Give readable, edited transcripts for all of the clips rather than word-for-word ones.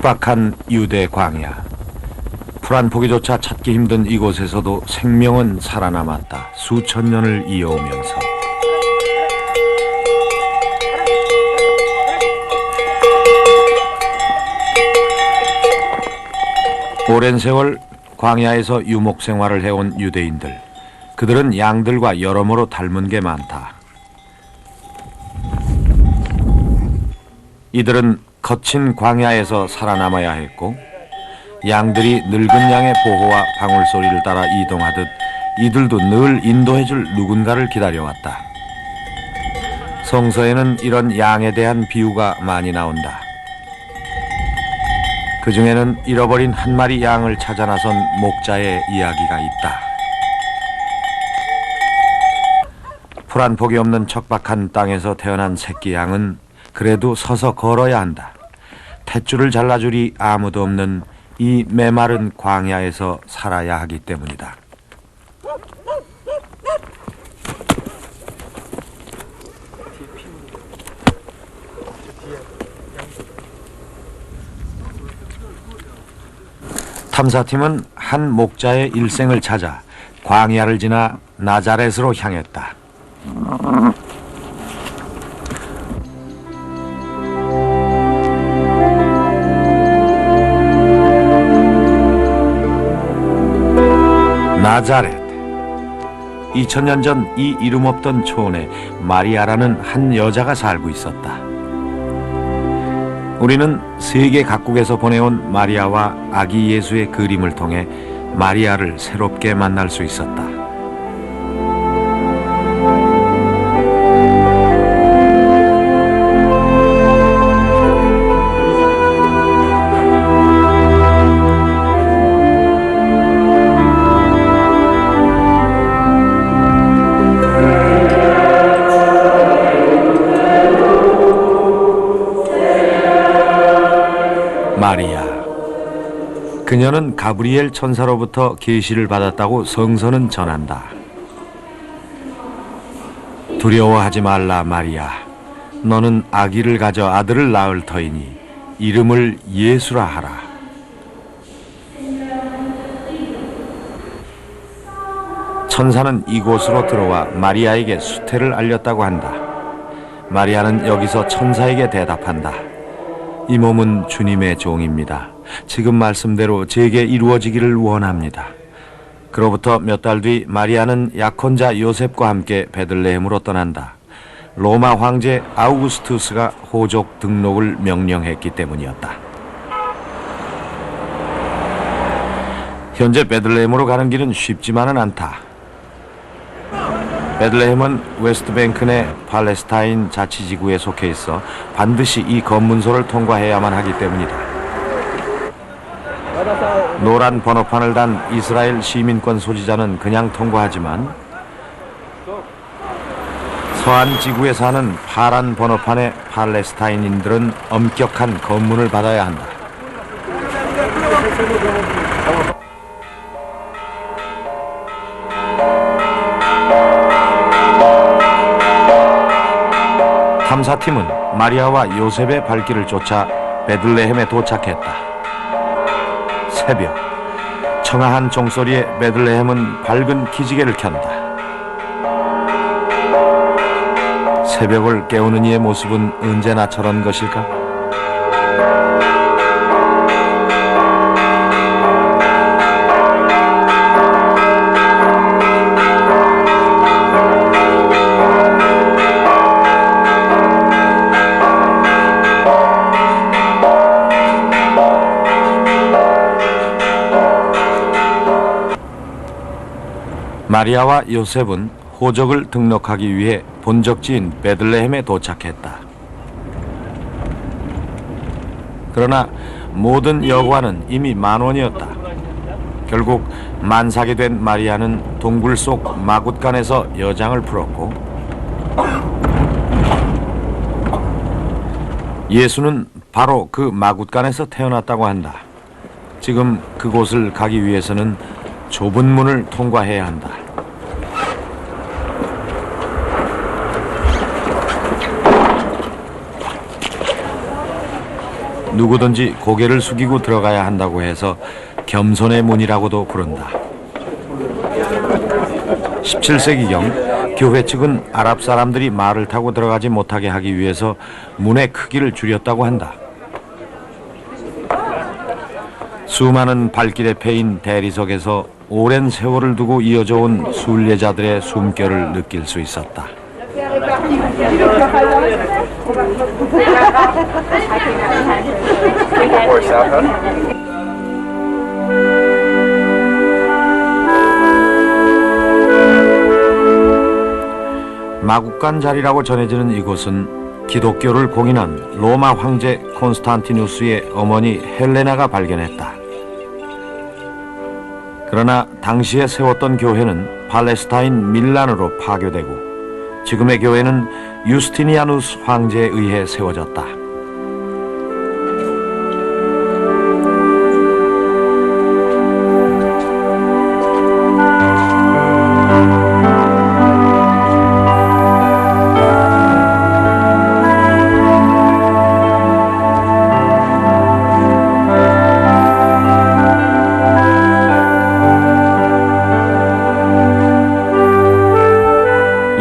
척박한 유대 광야. 풀 한 포기조차 찾기 힘든 이곳에서도 생명은 살아남았다. 수천 년을 이어오면서. 오랜 세월 광야에서 유목 생활을 해온 유대인들. 그들은 양들과 여러모로 닮은 게 많다. 이들은 거친 광야에서 살아남아야 했고, 양들이 늙은 양의 보호와 방울소리를 따라 이동하듯 이들도 늘 인도해줄 누군가를 기다려왔다. 성서에는 이런 양에 대한 비유가 많이 나온다. 그 중에는 잃어버린 한 마리 양을 찾아 나선 목자의 이야기가 있다. 풀 한 폭이 없는 척박한 땅에서 태어난 새끼 양은 그래도 서서 걸어야 한다. 탯줄을 잘라줄이 아무도 없는 이 메마른 광야에서 살아야 하기 때문이다. 탐사팀은 한 목자의 일생을 찾아 광야를 지나 나자렛으로 향했다. 나자렛. 2000년 전 이 이름 없던 촌에 마리아라는 한 여자가 살고 있었다. 우리는 세계 각국에서 보내온 마리아와 아기 예수의 그림을 통해 마리아를 새롭게 만날 수 있었다. 마리아. 그녀는 가브리엘 천사로부터 계시를 받았다고 성서는 전한다. 두려워하지 말라 마리아. 너는 아기를 가져 아들을 낳을 터이니 이름을 예수라 하라. 천사는 이곳으로 들어와 마리아에게 수태를 알렸다고 한다. 마리아는 여기서 천사에게 대답한다. 이 몸은 주님의 종입니다. 지금 말씀대로 제게 이루어지기를 원합니다. 그로부터 몇 달 뒤 마리아는 약혼자 요셉과 함께 베들레헴으로 떠난다. 로마 황제 아우구스투스가 호족 등록을 명령했기 때문이었다. 현재 베들레헴으로 가는 길은 쉽지만은 않다. 베들레헴은 웨스트뱅크 내 팔레스타인 자치지구에 속해 있어 반드시 이 검문소를 통과해야만 하기 때문이다. 노란 번호판을 단 이스라엘 시민권 소지자는 그냥 통과하지만 서한 지구에 사는 파란 번호판의 팔레스타인인들은 엄격한 검문을 받아야 한다. 탐사팀은 마리아와 요셉의 발길을 쫓아 베들레헴에 도착했다. 새벽, 청아한 종소리에 베들레헴은 밝은 기지개를 켠다. 새벽을 깨우는 이의 모습은 언제나 저런 것일까? 마리아와 요셉은 호적을 등록하기 위해 본적지인 베들레헴에 도착했다. 그러나 모든 여과는 이미 만원이었다. 결국 만삭이 된 마리아는 동굴 속 마굿간에서 여장을 풀었고, 예수는 바로 그 마굿간에서 태어났다고 한다. 지금 그곳을 가기 위해서는 좁은 문을 통과해야 한다. 누구든지 고개를 숙이고 들어가야 한다고 해서 겸손의 문이라고도 부른다. 17세기경 교회 측은 아랍 사람들이 말을 타고 들어가지 못하게 하기 위해서 문의 크기를 줄였다고 한다. 수많은 발길에 패인 대리석에서 오랜 세월을 두고 이어져 온 순례자들의 숨결을 느낄 수 있었다. 마국간 자리라고 전해지는 이곳은 기독교를 공인한 로마 황제 콘스탄티누스의 어머니 헬레나가 발견했다. 그러나 당시에 세웠던 교회는 팔레스타인 밀란으로 파교되고 지금의 교회는 유스티니아누스 황제에 의해 세워졌다.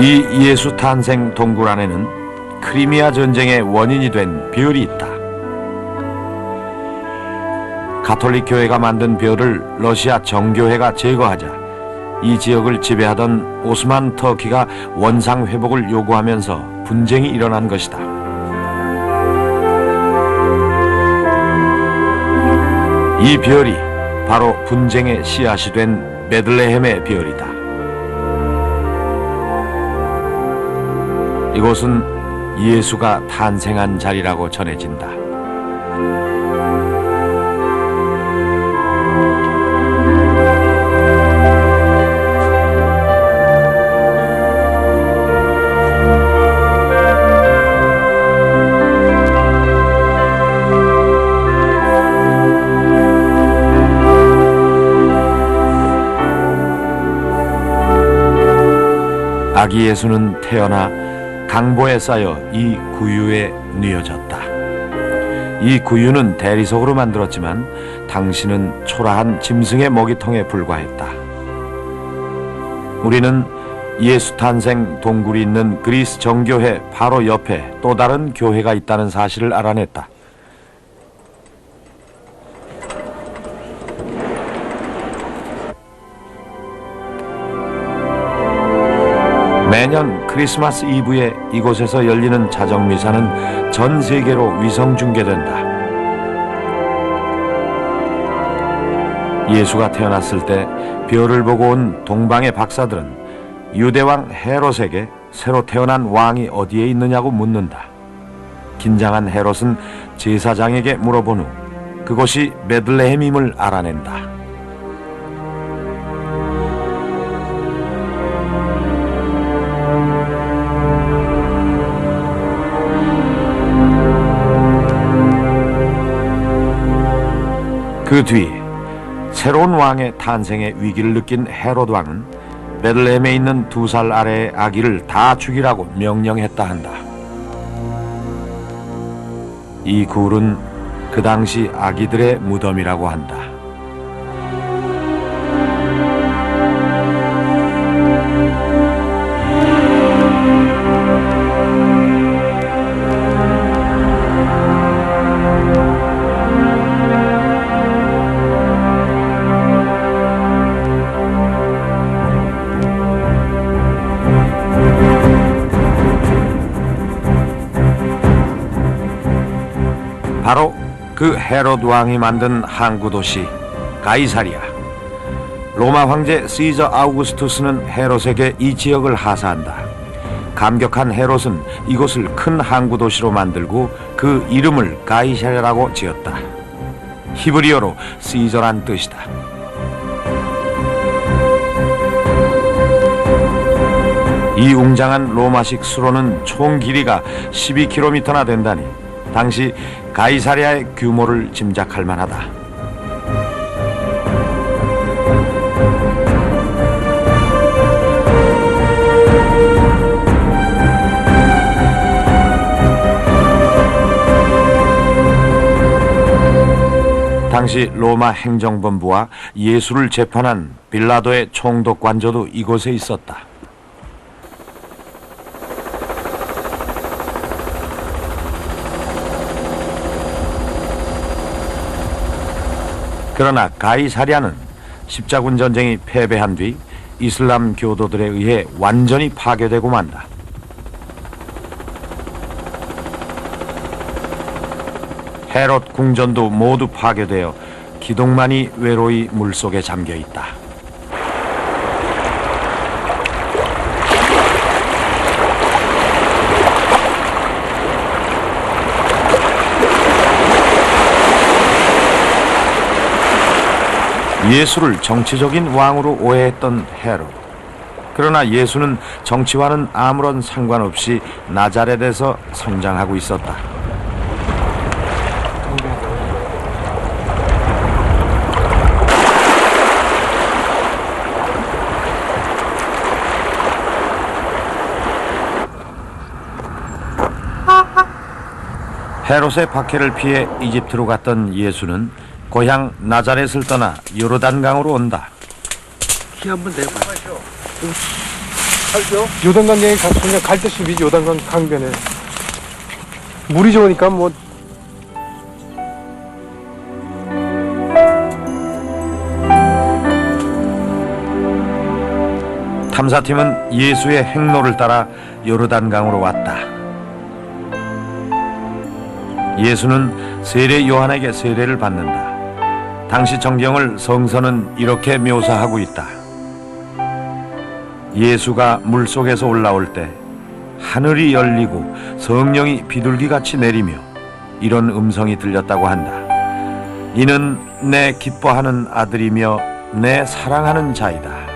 이 예수 탄생 동굴 안에는 크리미아 전쟁의 원인이 된 별이 있다. 가톨릭 교회가 만든 별을 러시아 정교회가 제거하자 이 지역을 지배하던 오스만 터키가 원상 회복을 요구하면서 분쟁이 일어난 것이다. 이 별이 바로 분쟁의 씨앗이 된 베들레헴의 별이다. 이곳은 예수가 탄생한 자리라고 전해진다. 아기 예수는 태어나 강보에 쌓여 이 구유에 뉘어졌다. 이 구유는 대리석으로 만들었지만 당시는 초라한 짐승의 먹이통에 불과했다. 우리는 예수 탄생 동굴이 있는 그리스 정교회 바로 옆에 또 다른 교회가 있다는 사실을 알아냈다. 매년 크리스마스 이브에 이곳에서 열리는 자정미사는 전 세계로 위성 중계된다. 예수가 태어났을 때 별을 보고 온 동방의 박사들은 유대왕 헤롯에게 새로 태어난 왕이 어디에 있느냐고 묻는다. 긴장한 헤롯은 제사장에게 물어본 후 그곳이 베들레헴임을 알아낸다. 그 뒤 새로운 왕의 탄생의 위기를 느낀 헤롯 왕은 베들레헴에 있는 2살 아래의 아기를 다 죽이라고 명령했다 한다. 이 굴은 그 당시 아기들의 무덤이라고 한다. 바로 그 헤롯 왕이 만든 항구 도시 가이사리아. 로마 황제 시저 아우구스투스는 헤롯에게 이 지역을 하사한다. 감격한 헤롯은 이곳을 큰 항구 도시로 만들고 그 이름을 가이사리아라고 지었다. 히브리어로 시저란 뜻이다. 이 웅장한 로마식 수로는 총 길이가 12km나 된다니 당시 가이사리아의 규모를 짐작할 만하다. 당시 로마 행정본부와 예수를 재판한 빌라도의 총독 관저도 이곳에 있었다. 그러나 가이사랴는 십자군 전쟁이 패배한 뒤 이슬람 교도들에 의해 완전히 파괴되고 만다. 헤롯 궁전도 모두 파괴되어 기둥만이 외로이 물속에 잠겨 있다. 예수를 정치적인 왕으로 오해했던 헤롯. 그러나 예수는 정치와는 아무런 상관없이 나자렛에서 성장하고 있었다. 헤롯의 박해를 피해 이집트로 갔던 예수는 고향 나자렛을 떠나 요르단강으로 온다. 키 한번 내봐. 요단강에 그냥 갈대숲이 요단강 강변에 물이 좋으니까 뭐 탐사팀은 예수의 행로를 따라 요르단강으로 왔다. 예수는 세례 요한에게 세례를 받는다. 당시 정경을 성서는 이렇게 묘사하고 있다. 예수가 물속에서 올라올 때 하늘이 열리고 성령이 비둘기같이 내리며 이런 음성이 들렸다고 한다. 이는 내 기뻐하는 아들이며 내 사랑하는 자이다.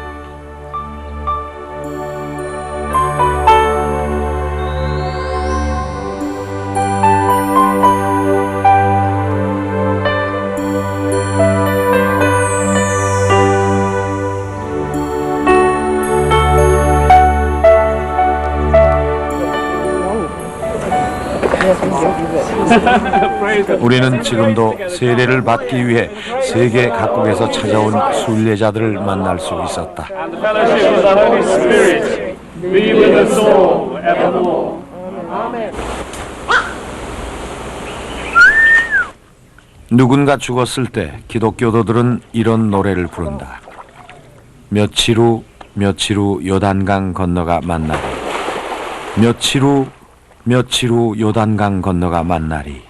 우리는 지금도 세례를 받기 위해 세계 각국에서 찾아온 순례자들을 만날 수 있었다. 누군가 죽었을 때 기독교도들은 이런 노래를 부른다. 며칠 후 요단강 건너가 만나리. 며칠 후 요단강 건너가 만나리.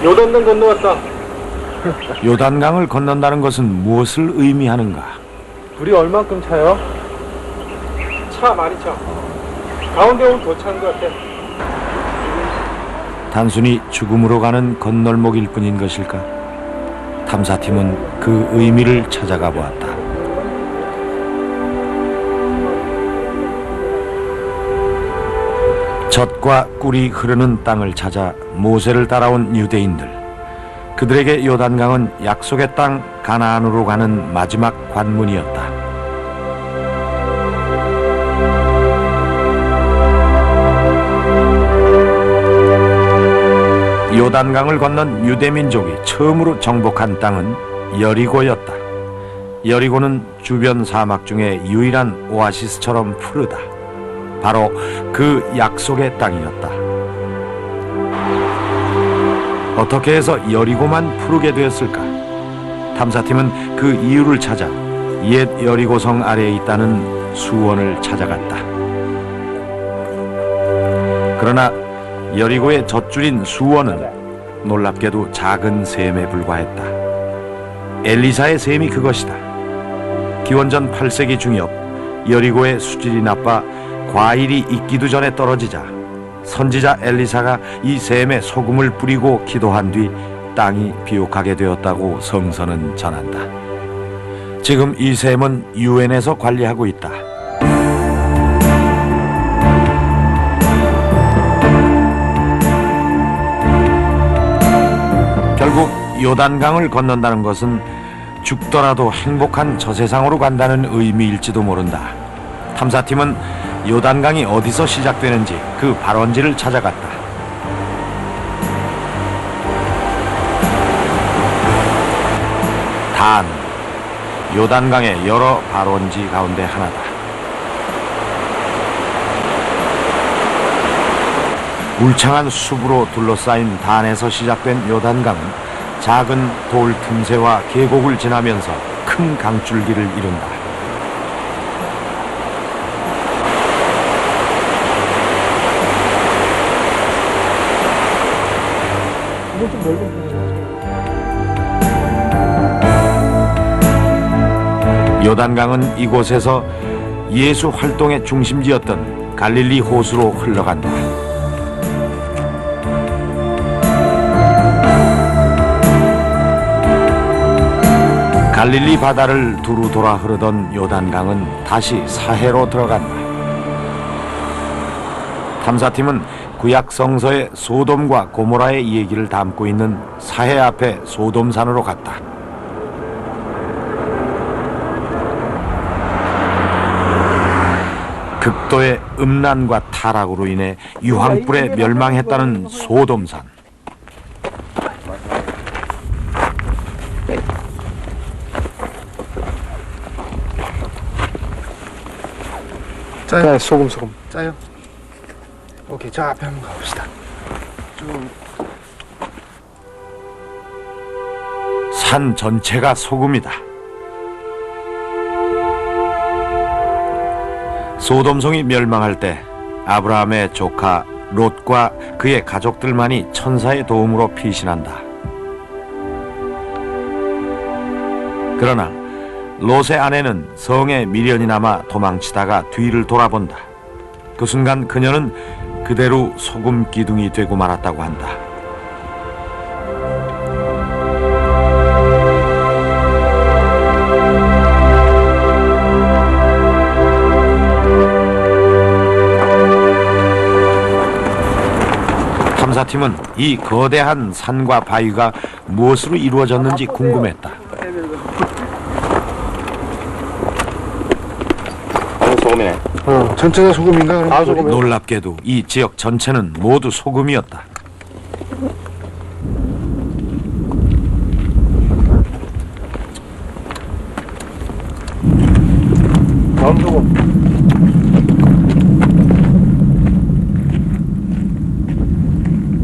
요단강 건너왔다. 요단강을 건넌다는 것은 무엇을 의미하는가? 물이 얼만큼 차요? 차 많이 차. 가운데 오면 더 차는 것 같아. 단순히 죽음으로 가는 건널목일 뿐인 것일까? 탐사팀은 그 의미를 찾아가 보았다. 젖과 꿀이 흐르는 땅을 찾아 모세를 따라온 유대인들. 그들에게 요단강은 약속의 땅 가나안으로 가는 마지막 관문이었다. 요단강을 건넌 유대민족이 처음으로 정복한 땅은 여리고였다. 여리고는 주변 사막 중에 유일한 오아시스처럼 푸르다. 바로 그 약속의 땅이었다. 어떻게 해서 여리고만 푸르게 되었을까? 탐사팀은 그 이유를 찾아 옛 여리고성 아래에 있다는 수원을 찾아갔다. 그러나 여리고의 젖줄인 수원은 놀랍게도 작은 샘에 불과했다. 엘리사의 샘이 그것이다. 기원전 8세기 중엽 여리고의 수질이 나빠 과일이 익기도 전에 떨어지자 선지자 엘리사가 이 샘에 소금을 뿌리고 기도한 뒤 땅이 비옥하게 되었다고 성서는 전한다. 지금 이 샘은 유엔에서 관리하고 있다. 요단강을 건넌다는 것은 죽더라도 행복한 저 세상으로 간다는 의미일지도 모른다. 탐사팀은 요단강이 어디서 시작되는지 그 발원지를 찾아갔다. 단, 요단강의 여러 발원지 가운데 하나다. 울창한 숲으로 둘러싸인 단에서 시작된 요단강은 작은 돌 틈새와 계곡을 지나면서 큰 강줄기를 이룬다. 이건 좀 넓은 편이죠. 요단강은 이곳에서 예수 활동의 중심지였던 갈릴리 호수로 흘러간다. 갈릴리 바다를 두루 돌아 흐르던 요단강은 다시 사해로 들어간다. 탐사팀은 구약 성서의 소돔과 고모라의 이야기를 담고 있는 사해 앞에 소돔산으로 갔다. 극도의 음란과 타락으로 인해 유황불에 멸망했다는 소돔산. 짜요? 네, 소금. 짜요? 오케이, 저 앞에 한번 가봅시다. 산 전체가 소금이다. 소돔성이 멸망할 때 아브라함의 조카 롯과 그의 가족들만이 천사의 도움으로 피신한다. 그러나 롯의 아내는 성에 미련이 남아 도망치다가 뒤를 돌아본다. 그 순간 그녀는 그대로 소금 기둥이 되고 말았다고 한다. 탐사팀은 이 거대한 산과 바위가 무엇으로 이루어졌는지 궁금했다. 소금이네. 전체가 소금인가? 그럼 소금. 놀랍게도 이 지역 전체는 모두 소금이었다. 다음 소금.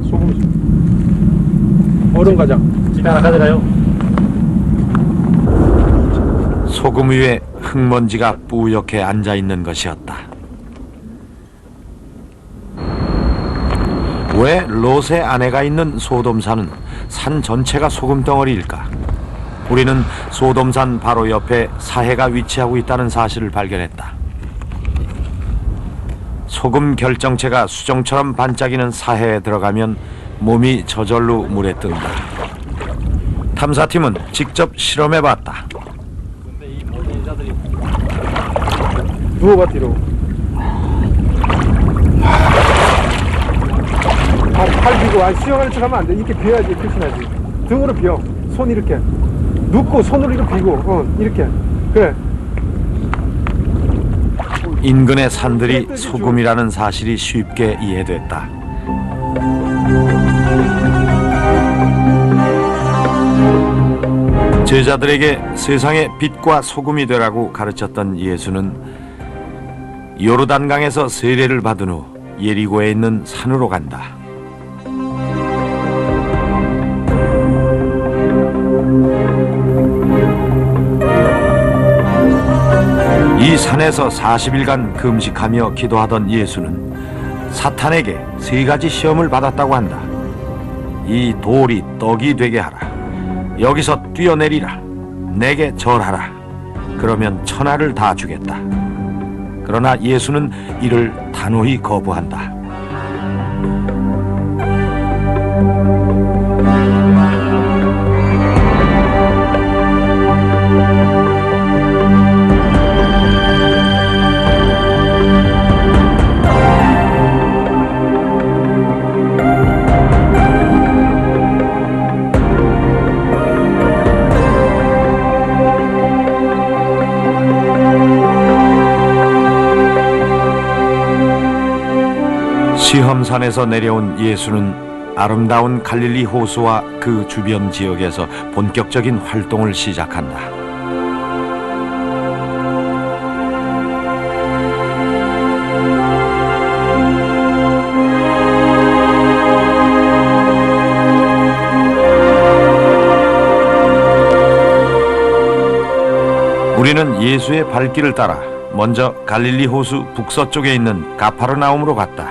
소금. 얼음 가장. 집에 하나 가져가요. 소금 위에 흙먼지가 뿌옇게 앉아있는 것이었다. 왜 롯의 아내가 있는 소돔산은 산 전체가 소금덩어리일까? 우리는 소돔산 바로 옆에 사해가 위치하고 있다는 사실을 발견했다. 소금 결정체가 수정처럼 반짝이는 사해에 들어가면 몸이 저절로 물에 뜬다. 탐사팀은 직접 실험해봤다. 누워봐 뒤로. 팔 비고 수영하는 척 하면 안 돼. 이렇게 비어야지 끝이 나지. 등으로 비어. 손 이렇게 눕고 손으로 이렇게 비고 이렇게. 그래. 인근의 산들이 소금이라는 사실이 쉽게 이해됐다. 제자들에게 세상의 빛과 소금이 되라고 가르쳤던 예수는 요르단강에서 세례를 받은 후 예리고에 있는 산으로 간다. 이 산에서 40일간 금식하며 기도하던 예수는 사탄에게 3가지 시험을 받았다고 한다. 이 돌이 떡이 되게 하라. 여기서 뛰어내리라. 내게 절하라. 그러면 천하를 다 주겠다. 그러나 예수는 이를 단호히 거부한다. 시험산에서 내려온 예수는 아름다운 갈릴리 호수와 그 주변 지역에서 본격적인 활동을 시작한다. 우리는 예수의 발길을 따라 먼저 갈릴리 호수 북서쪽에 있는 가파르나움으로 갔다.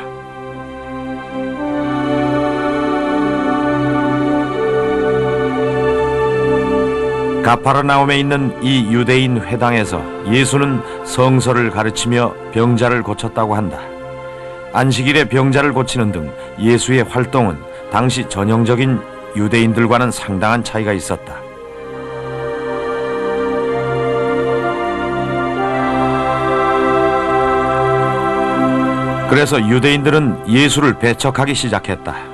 가파르나움에 있는 이 유대인 회당에서 예수는 성서를 가르치며 병자를 고쳤다고 한다. 안식일에 병자를 고치는 등 예수의 활동은 당시 전형적인 유대인들과는 상당한 차이가 있었다. 그래서 유대인들은 예수를 배척하기 시작했다.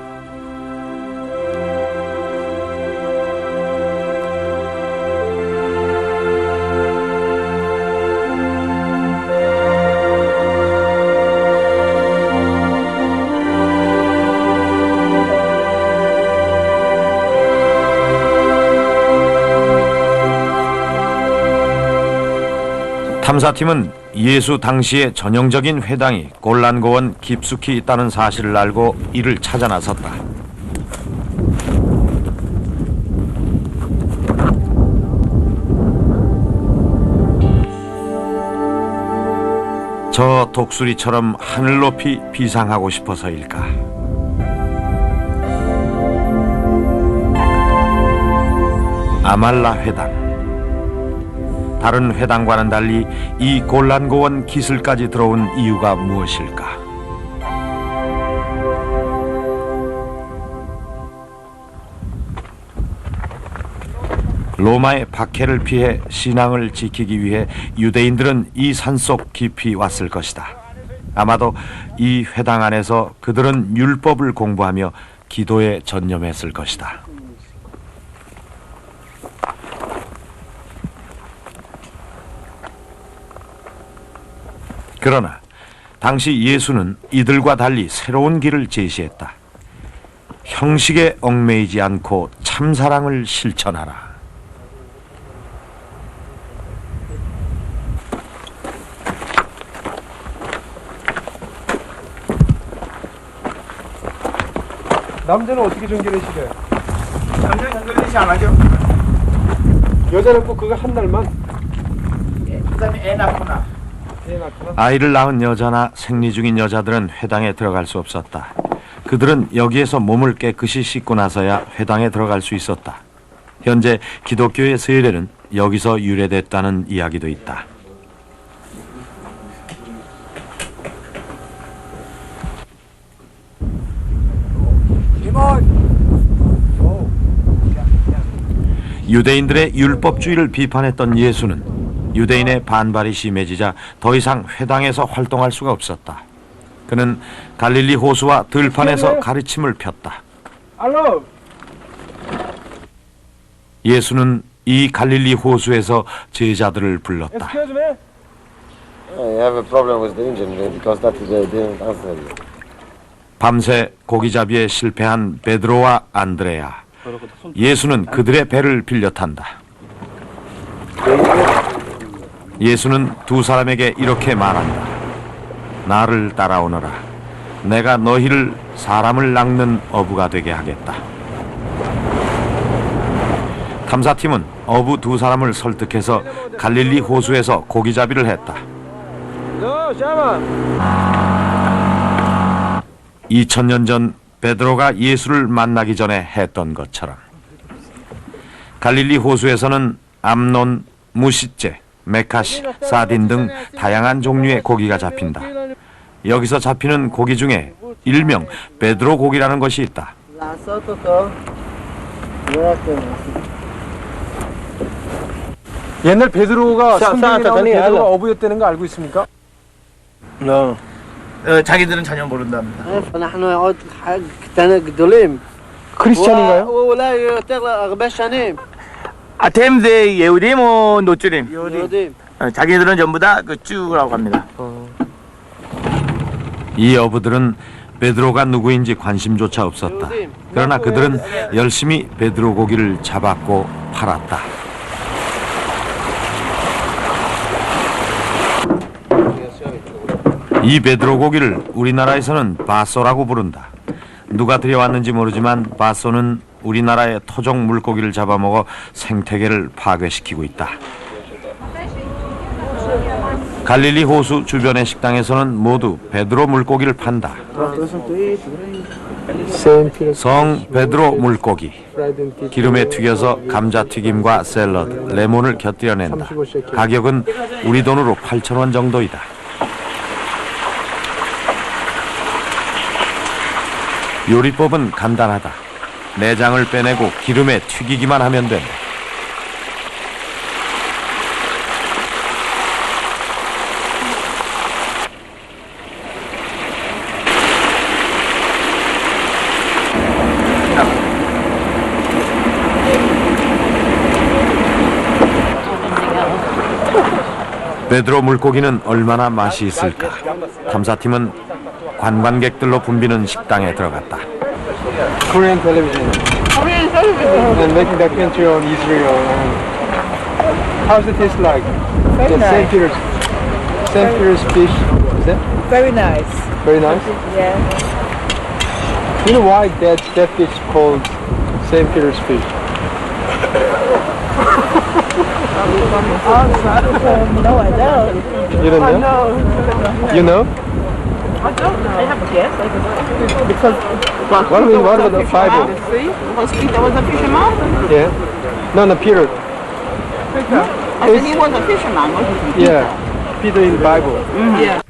탐사팀은 예수 당시의 전형적인 회당이 골란고원 깊숙이 있다는 사실을 알고 이를 찾아 나섰다. 저 독수리처럼 하늘 높이 비상하고 싶어서일까? 아말라 회당. 다른 회당과는 달리 이 골란고원 기슭까지 들어온 이유가 무엇일까? 로마의 박해를 피해 신앙을 지키기 위해 유대인들은 이 산속 깊이 왔을 것이다. 아마도 이 회당 안에서 그들은 율법을 공부하며 기도에 전념했을 것이다. 그러나 당시 예수는 이들과 달리 새로운 길을 제시했다. 형식에 얽매이지 않고 참사랑을 실천하라. 남자는 어떻게 정결의 시대요? 남자는 정결례시 안 하죠. 여자는 꼭 그거 한 달만? 그다음에 애 낳거나. 아이를 낳은 여자나 생리 중인 여자들은 회당에 들어갈 수 없었다. 그들은 여기에서 몸을 깨끗이 씻고 나서야 회당에 들어갈 수 있었다. 현재 기독교의 세례는 여기서 유래됐다는 이야기도 있다. 유대인들의 율법주의를 비판했던 예수는 유대인의 반발이 심해지자 더 이상 회당에서 활동할 수가 없었다. 그는 갈릴리 호수와 들판에서 가르침을 폈다. 알로! 예수는 이 갈릴리 호수에서 제자들을 불렀다. Excuse me? I have a problem with the engine because that they didn't answer you. 밤새 고기잡이에 실패한 베드로와 안드레아. 예수는 그들의 배를 빌려 탄다. 예수는 두 사람에게 이렇게 말한다. 나를 따라오너라. 내가 너희를 사람을 낚는 어부가 되게 하겠다. 탐사팀은 어부 두 사람을 설득해서 갈릴리 호수에서 고기잡이를 했다. 2000년 전 베드로가 예수를 만나기 전에 했던 것처럼 갈릴리 호수에서는 암논, 무싯재, 메카시, 사딘 등 다양한 종류의 고기가 잡힌다. 여기서 잡히는 고기 중에 일명 베드로 고기라는 것이 있다. 옛날 베드로가 성경에 나오는 베드로가 어부였다는 거 알고 있습니까? 자기들은 전혀 모른답니다. فنحن كنا جدولين 크리스찬인가요? ولا يطلع غبشانين 아템 데 예우dim 노쭈림. يهودين 자기들은 전부 다 그 쭈라고 합니다. 이 어부들은 베드로가 누구인지 관심조차 없었다. 그러나 그들은 열심히 베드로 고기를 잡았고 팔았다. 이 베드로 고기를 우리나라에서는 바쏘라고 부른다. 누가 들여왔는지 모르지만 바쏘는 우리나라의 토종 물고기를 잡아먹어 생태계를 파괴시키고 있다. 갈릴리 호수 주변의 식당에서는 모두 베드로 물고기를 판다. 성 베드로 물고기. 기름에 튀겨서 감자튀김과 샐러드, 레몬을 곁들여낸다. 가격은 우리 돈으로 8,000원 정도이다. 요리법은 간단하다. 내장을 빼내고 기름에 튀기기만 하면 된다. 베드로 물고기는 얼마나 맛이 있을까? 탐사팀은 관광객들로 붐비는 식당에 들어갔다. Korean television. And making documentary on Israel. How's it taste like? Very nice. St. Peter's fish. Is that Very nice. very nice? Yeah. You know why that fish called St. Peter's fish? No, I don't. You don't know? You know? I don't know. I have a guess. Because What about the Bible? was a fisherman. Yeah. No, Peter. I said he was a fisherman, wasn't he? Yeah. Peter in the Bible. Yeah.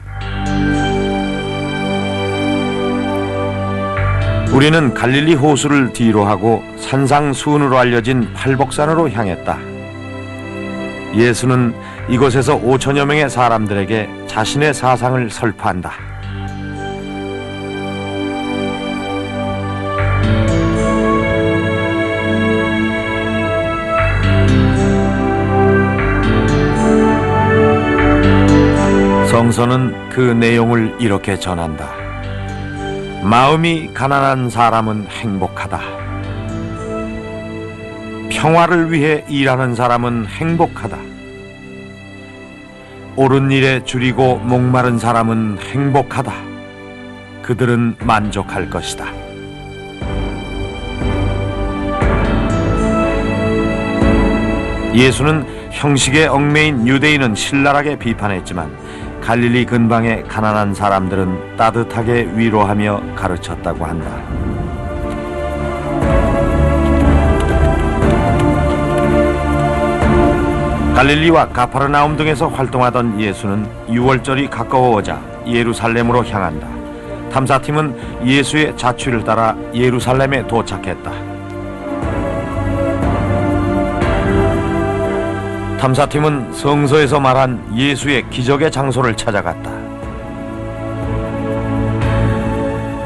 우리는 갈릴리 호수를 뒤로 하고 산상수훈으로 알려진 팔복산으로 향했다. 예수는 이곳에서 5천여 명의 사람들에게 자신의 사상을 설파한다. 성서는 그 내용을 이렇게 전한다. 마음이 가난한 사람은 행복하다. 평화를 위해 일하는 사람은 행복하다. 옳은 일에 줄이고 목마른 사람은 행복하다. 그들은 만족할 것이다. 예수는 형식에 얽매인 유대인은 신랄하게 비판했지만 갈릴리 근방의 가난한 사람들은 따뜻하게 위로하며 가르쳤다고 한다. 갈릴리와 가파르나움 등에서 활동하던 예수는 6월절이 가까워오자 예루살렘으로 향한다. 탐사팀은 예수의 자취를 따라 예루살렘에 도착했다. 탐사팀은 성서에서 말한 예수의 기적의 장소를 찾아갔다.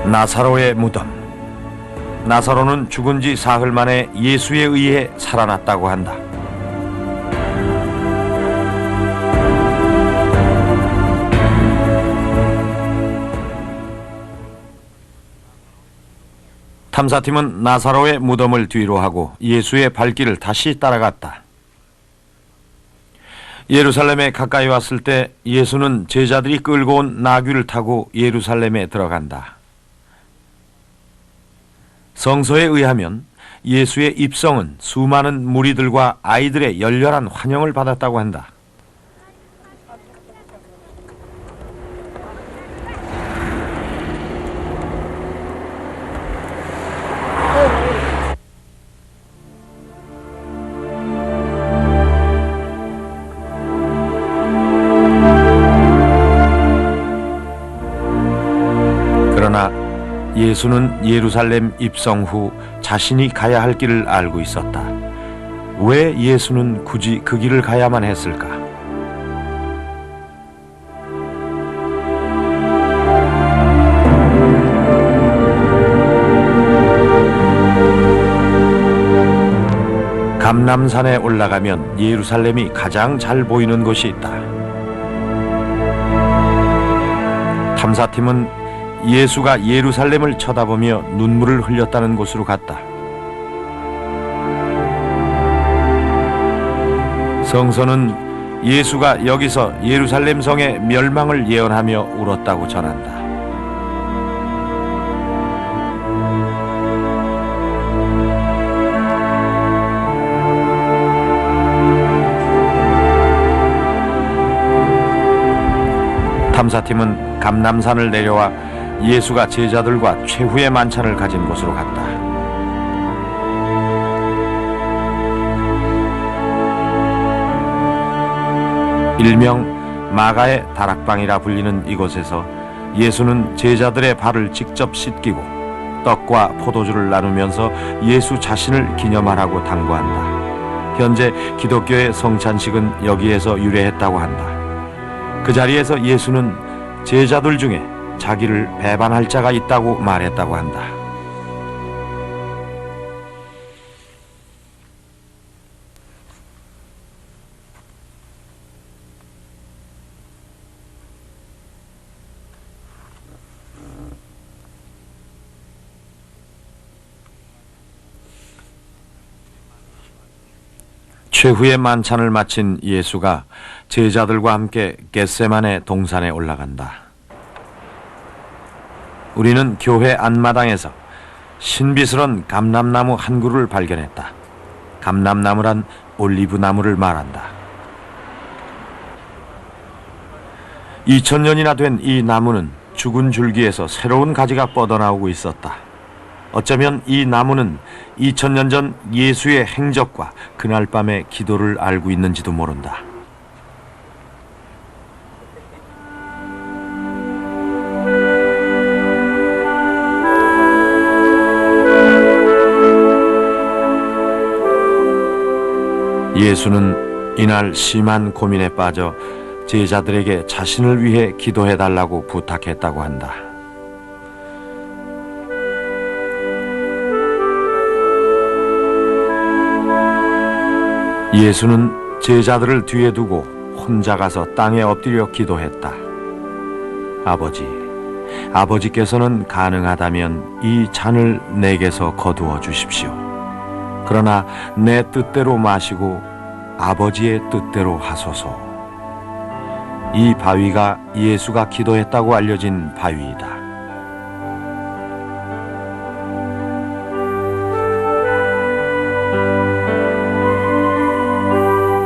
나사로의 무덤. 나사로는 죽은 지 사흘 만에 예수에 의해 살아났다고 한다. 탐사팀은 나사로의 무덤을 뒤로 하고 예수의 발길을 다시 따라갔다. 예루살렘에 가까이 왔을 때 예수는 제자들이 끌고 온 나귀를 타고 예루살렘에 들어간다. 성서에 의하면 예수의 입성은 수많은 무리들과 아이들의 열렬한 환영을 받았다고 한다. 그러나 예수는 예루살렘 입성 후 자신이 가야 할 길을 알고 있었다. 왜 예수는 굳이 그 길을 가야만 했을까? 감람산에 올라가면 예루살렘이 가장 잘 보이는 곳이 있다. 탐사팀은 예수가 예루살렘을 쳐다보며 눈물을 흘렸다는 곳으로 갔다. 성서는 예수가 여기서 예루살렘 성의 멸망을 예언하며 울었다고 전한다. 탐사팀은 감람산을 내려와 예수가 제자들과 최후의 만찬을 가진 곳으로 갔다. 일명 마가의 다락방이라 불리는 이곳에서 예수는 제자들의 발을 직접 씻기고 떡과 포도주를 나누면서 예수 자신을 기념하라고 당부한다. 현재 기독교의 성찬식은 여기에서 유래했다고 한다. 그 자리에서 예수는 제자들 중에 자기를 배반할 자가 있다고 말했다고 한다. 최후의 만찬을 마친 예수가 제자들과 함께 겟세마네 동산에 올라간다. 우리는 교회 안마당에서 신비스런 감람나무 한 그루를 발견했다. 감람나무란 올리브 나무를 말한다. 2000년이나 된 이 나무는 죽은 줄기에서 새로운 가지가 뻗어나오고 있었다. 어쩌면 이 나무는 2000년 전 예수의 행적과 그날 밤의 기도를 알고 있는지도 모른다. 예수는 이날 심한 고민에 빠져 제자들에게 자신을 위해 기도해달라고 부탁했다고 한다. 예수는 제자들을 뒤에 두고 혼자 가서 땅에 엎드려 기도했다. 아버지께서는 가능하다면 이 잔을 내게서 거두어 주십시오. 그러나 내 뜻대로 마시고 아버지의 뜻대로 하소서. 이 바위가 예수가 기도했다고 알려진 바위이다.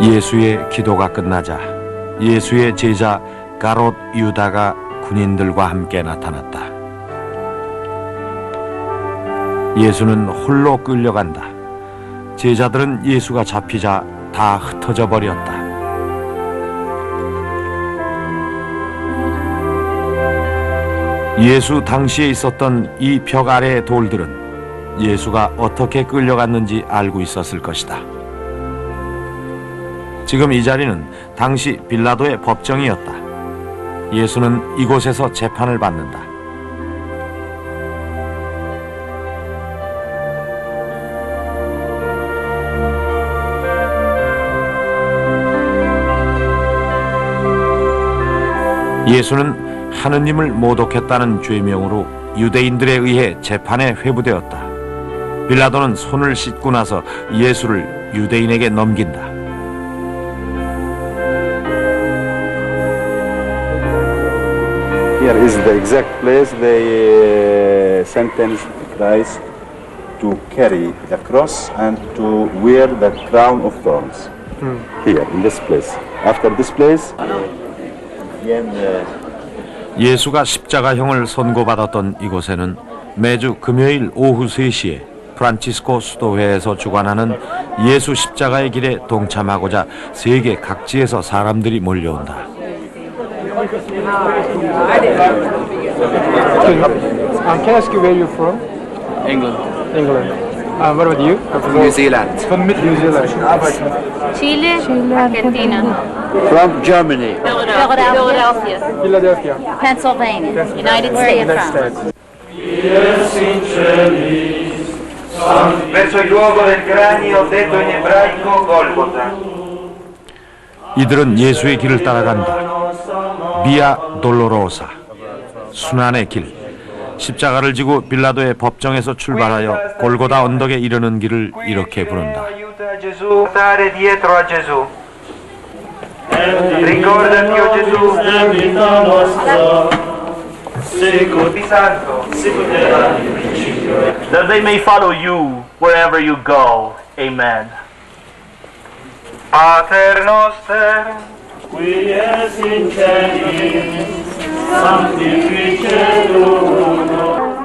예수의 기도가 끝나자 예수의 제자 가롯 유다가 군인들과 함께 나타났다. 예수는 홀로 끌려간다. 제자들은 예수가 잡히자 다 흩어져 버렸다. 예수 당시에 있었던 이 벽 아래의 돌들은 예수가 어떻게 끌려갔는지 알고 있었을 것이다. 지금 이 자리는 당시 빌라도의 법정이었다. 예수는 이곳에서 재판을 받는다. 예수는 하느님을 모독했다는 죄명으로 유대인들에 의해 재판에 회부되었다. 빌라도는 손을 씻고 나서 예수를 유대인에게 넘긴다. Here is the exact place they sentenced Christ to carry the cross and to wear the crown of thorns. Here, in this place. After this place, 예수가 십자가형을 선고받았던 이곳에는 매주 금요일 오후 3시에 프란치스코 수도회에서 주관하는 예수 십자가의 길에 동참하고자 세계 각지에서 사람들이 몰려온다. Can I ask you where you're from? England. England. What about you? New Zealand. From New Zealand. Chile, Argentina, from Germany. Philadelphia, Philadelphia. Pennsylvania, United States. Verso il luogo del cranio detto in ebraico Golgota. 이들은 예수의 길을 따라간다. 비아 돌로로사, 순환의 길, 십자가를 지고 빌라도의 법정에서 출발하여 골고다 언덕에 이르는 길을 이렇게 부른다. Aiuta Gesù, stare dietro a Gesù. Ricordati, o Gesù, di Santo. That they may follow you wherever you go. Amen. Pater noster, Qui es in celis, sanctificetur.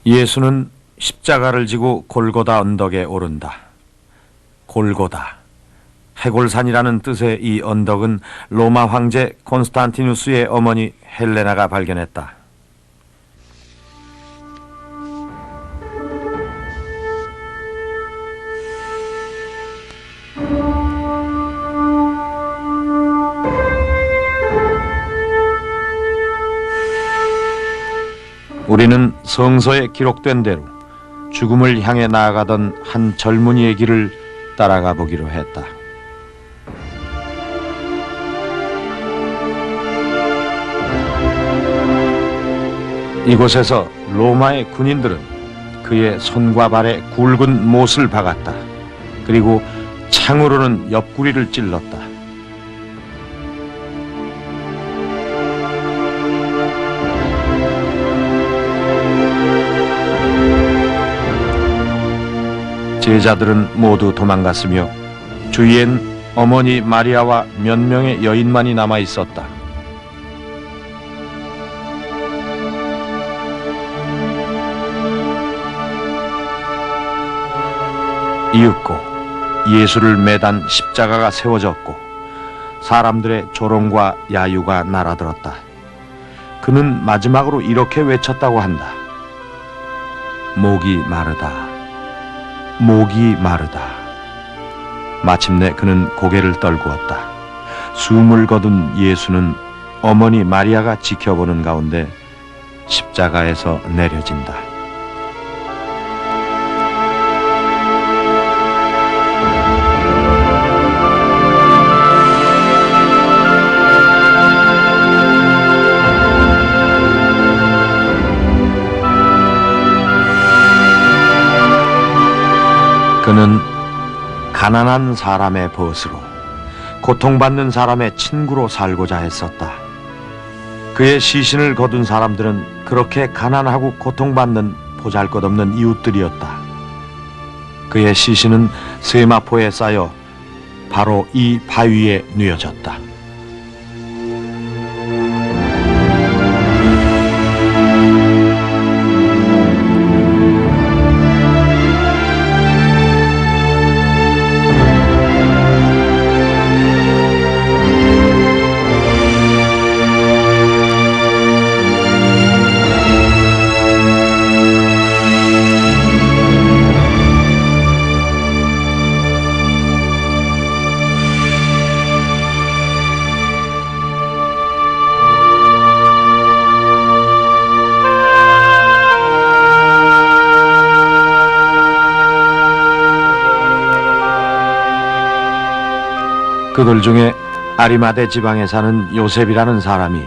예수는 십자가를 지고 골고다 언덕에 오른다. 골고다. 해골산이라는 뜻의 이 언덕은 로마 황제 콘스탄티누스의 어머니 헬레나가 발견했다. 우리는 성서에 기록된 대로 죽음을 향해 나아가던 한 젊은이의 길을 따라가 보기로 했다. 이곳에서 로마의 군인들은 그의 손과 발에 굵은 못을 박았다. 그리고 창으로는 옆구리를 찔렀다. 제자들은 모두 도망갔으며 주위엔 어머니 마리아와 몇 명의 여인만이 남아 있었다. 이윽고 예수를 매단 십자가가 세워졌고 사람들의 조롱과 야유가 날아들었다. 그는 마지막으로 이렇게 외쳤다고 한다. 목이 마르다. 목이 마르다. 마침내 그는 고개를 떨구었다. 숨을 거둔 예수는 어머니 마리아가 지켜보는 가운데 십자가에서 내려진다. 그는 가난한 사람의 벗으로 고통받는 사람의 친구로 살고자 했었다. 그의 시신을 거둔 사람들은 그렇게 가난하고 고통받는 보잘것없는 이웃들이었다. 그의 시신은 세마포에 쌓여 바로 이 바위에 뉘어졌다. 그들 중에 아리마대 지방에 사는 요셉이라는 사람이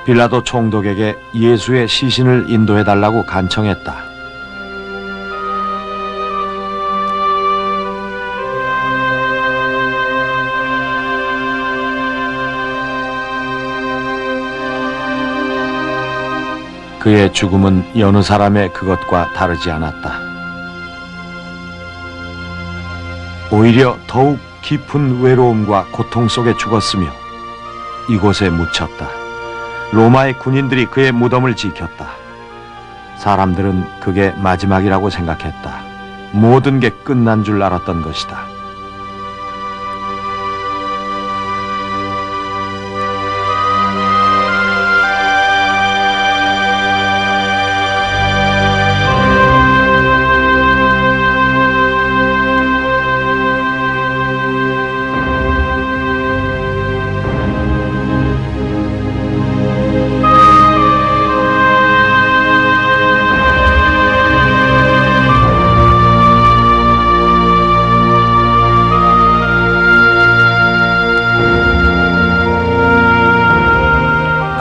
빌라도 총독에게 예수의 시신을 인도해달라고 간청했다. 그의 죽음은 여느 사람의 그것과 다르지 않았다. 오히려 더욱 깊은 외로움과 고통 속에 죽었으며 이곳에 묻혔다. 로마의 군인들이 그의 무덤을 지켰다. 사람들은 그게 마지막이라고 생각했다. 모든 게 끝난 줄 알았던 것이다.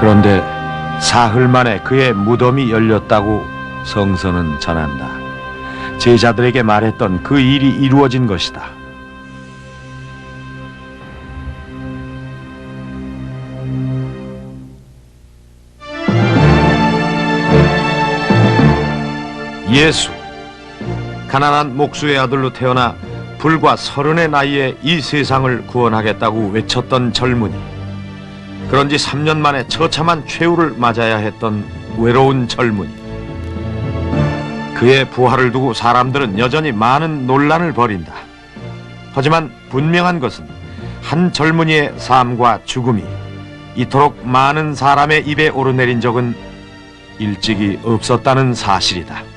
그런데 사흘 만에 그의 무덤이 열렸다고 성서는 전한다. 제자들에게 말했던 그 일이 이루어진 것이다. 예수, 가난한 목수의 아들로 태어나 불과 30의 나이에 이 세상을 구원하겠다고 외쳤던 젊은이. 그런지 3년 만에 처참한 최후를 맞아야 했던 외로운 젊은이. 그의 부활을 두고 사람들은 여전히 많은 논란을 벌인다. 하지만 분명한 것은 한 젊은이의 삶과 죽음이 이토록 많은 사람의 입에 오르내린 적은 일찍이 없었다는 사실이다.